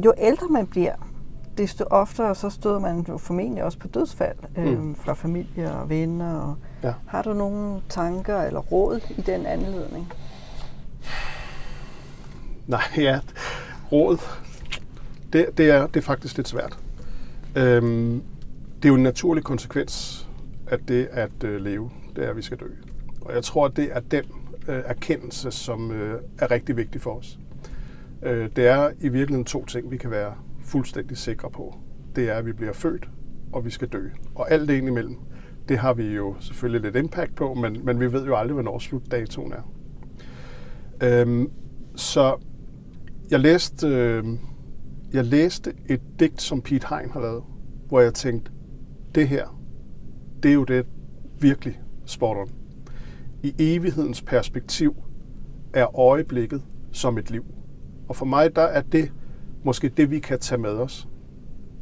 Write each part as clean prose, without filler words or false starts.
jo ældre man bliver, desto oftere så støder man jo formentlig også på dødsfald fra familie og venner. Og har du nogle tanker eller råd i den anledning? Nej, råd. Det er faktisk lidt svært. Det er jo en naturlig konsekvens af det at leve, det er, at vi skal dø. Og jeg tror, at det er den erkendelse, som er rigtig vigtig for os. Det er i virkeligheden 2 ting, vi kan være fuldstændig sikre på. Det er, at vi bliver født, og vi skal dø. Og alt det indimellem, det har vi jo selvfølgelig lidt impact på, men vi ved jo aldrig, hvornår slutdatoen er. Så jeg læste et digt, som Piet Hein har lavet, hvor jeg tænkte, det her, det er jo det virkelig spot on. I evighedens perspektiv er øjeblikket som et liv. Og for mig, der er det måske det, vi kan tage med os.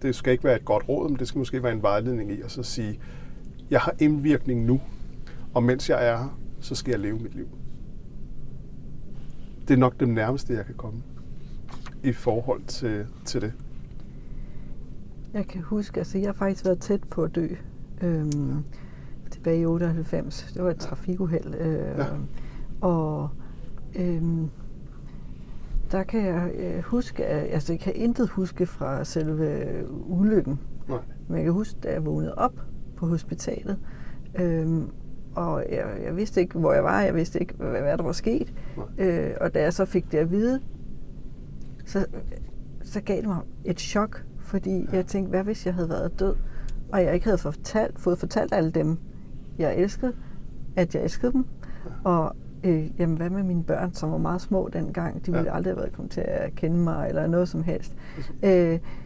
Det skal ikke være et godt råd, men det skal måske være en vejledning i at sige, jeg har indvirkning nu, og mens jeg er her, så skal jeg leve mit liv. Det er nok det nærmeste, jeg kan komme i forhold til det. Jeg kan huske, jeg har faktisk været tæt på at dø tilbage i 98. Det var et trafikuheld. Og der kan jeg huske, jeg kan intet huske fra selve ulykken. Nej. Men jeg kan huske, da jeg vågnede op på hospitalet, og jeg vidste ikke, hvor jeg var, jeg vidste ikke, hvad der var sket. Og da jeg så fik det at vide, så gav det mig et chok, fordi jeg tænkte, hvad hvis jeg havde været død, og jeg ikke havde fået fortalt alle dem, jeg elskede, at jeg elskede dem. Og jamen, hvad med mine børn, som var meget små dengang? De ville aldrig have været kommet til at kende mig, eller noget som helst.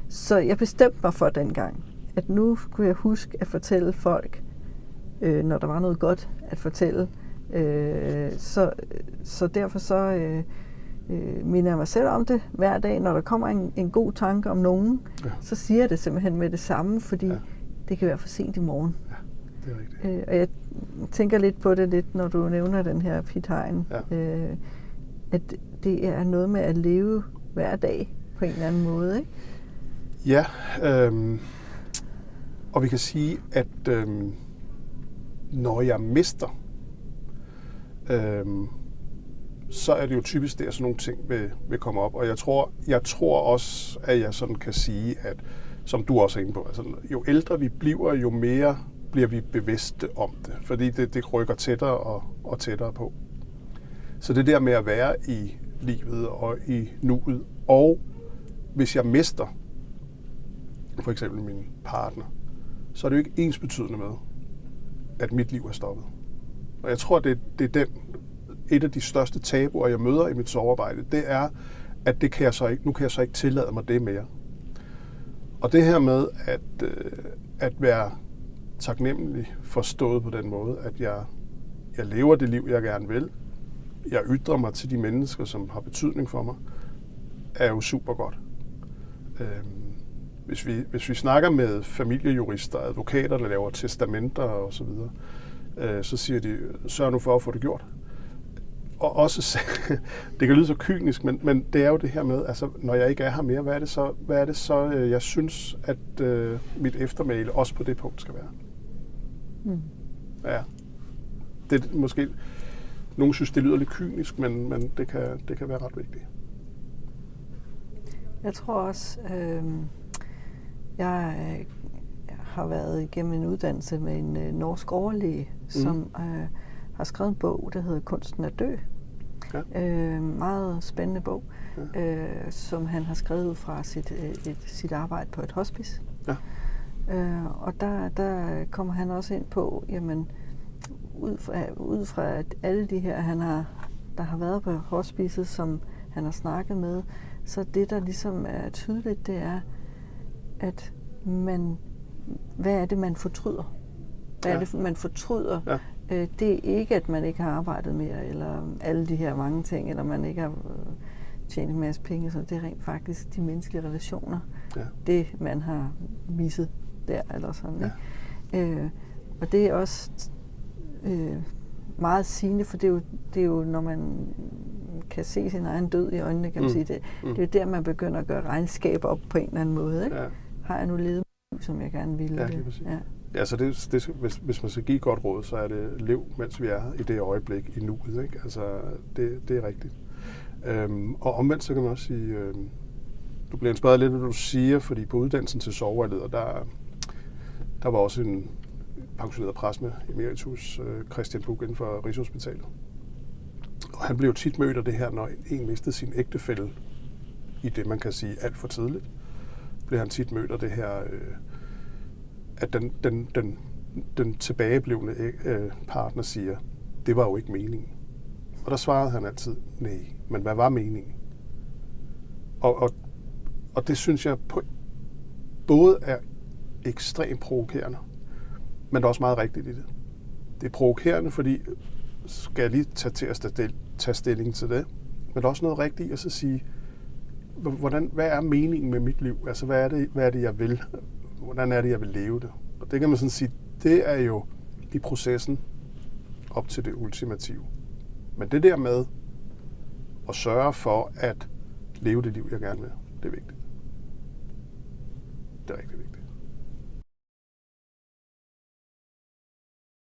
Så jeg bestemte mig for dengang, at nu kunne jeg huske at fortælle folk, når der var noget godt at fortælle. Så derfor minder jeg mig selv om det hver dag, når der kommer en god tanke om nogen, så siger jeg det simpelthen med det samme, fordi det kan være for sent i morgen. Ja, det er rigtigt. Og jeg tænker lidt på det lidt, når du nævner den her Piet Hein, at det er noget med at leve hver dag på en eller anden måde, ikke? Ja, og vi kan sige, at når jeg mister, så er det jo typisk der, sådan nogle ting vil komme op. Og jeg tror også, at jeg sådan kan sige, at som du også er inde på, altså, jo ældre vi bliver, jo mere bliver vi bevidste om det. Fordi det rykker tættere og tættere på. Så det der med at være i livet og i nuet, og hvis jeg mister for eksempel min partner, så er det jo ikke ensbetydende med, at mit liv er stoppet. Og jeg tror, det er et af de største tabuer, jeg møder i mit sorgarbejde, det er, at nu kan jeg så ikke tillade mig det mere. Og det her med at være taknemmelig forstået på den måde, at jeg lever det liv, jeg gerne vil, jeg ytrer mig til de mennesker, som har betydning for mig, er jo super godt. Hvis vi snakker med familiejurister, advokater, der laver testamenter og så videre, så siger de, sørg nu for at få det gjort. Og også, det kan lyde så kynisk, men det er jo det her med, altså når jeg ikke er her mere, hvad er det så jeg synes, at mit eftermæle også på det punkt skal være. Ja. Det er måske, nogen synes, det lyder lidt kynisk, men det kan være ret vigtigt. Jeg tror også, jeg har været igennem en uddannelse med en norsk overlæge, som har skrevet en bog, der hedder Kunsten at dø. Ja. Meget spændende bog, som han har skrevet ud fra sit arbejde på et hospice. Ja. Og der kommer han også ind på, jamen, ud fra at alle de her, der har været på hospicet, som han har snakket med, så det, der ligesom er tydeligt, det er, at hvad er det, man fortryder? Hvad er det, man fortryder? Ja. Det er ikke, at man ikke har arbejdet mere, eller alle de her mange ting, eller man ikke har tjent en masse penge, så det er rent faktisk de menneskelige relationer. Ja. Det, man har misset der, eller sådan. Ja. Og det er også meget sigende, for det er jo, når man kan se sin egen død i øjnene, kan man sige det. Det er jo der, man begynder at gøre regnskab op på en eller anden måde. Ikke? Ja. Har jeg nu levet mit liv, som jeg gerne ville? Ja, lige præcis. Ja, så hvis man skal give et godt råd, så er det lev, mens vi er i det øjeblik, i nuet. Ikke? Altså, det er rigtigt. Og omvendt, så kan man også sige, du bliver inspireret lidt, hvad du siger, fordi på uddannelsen til sovevejleder, der var også en pensioneret præst med emeritus, Christian Buch, inden for Rigshospitalet. Og han blev jo tit mødt af det her, når en mistede sin ægtefælle i det, man kan sige, alt for tidligt. Blev han tit mødt af det her, at den tilbageblevne partner siger, det var jo ikke meningen. Og der svarede han altid, nej, men hvad var meningen? Og det synes jeg både er ekstremt provokerende, men det er også meget rigtigt i det. Det er provokerende, fordi skal jeg lige tage stilling til det, men der er også noget rigtigt i at så sige, hvad er meningen med mit liv? Altså, hvad er det, jeg vil? Hvordan er det, jeg vil leve det? Og det kan man sådan sige, det er jo i processen op til det ultimative. Men det der med at sørge for at leve det liv, jeg gerne vil, det er vigtigt.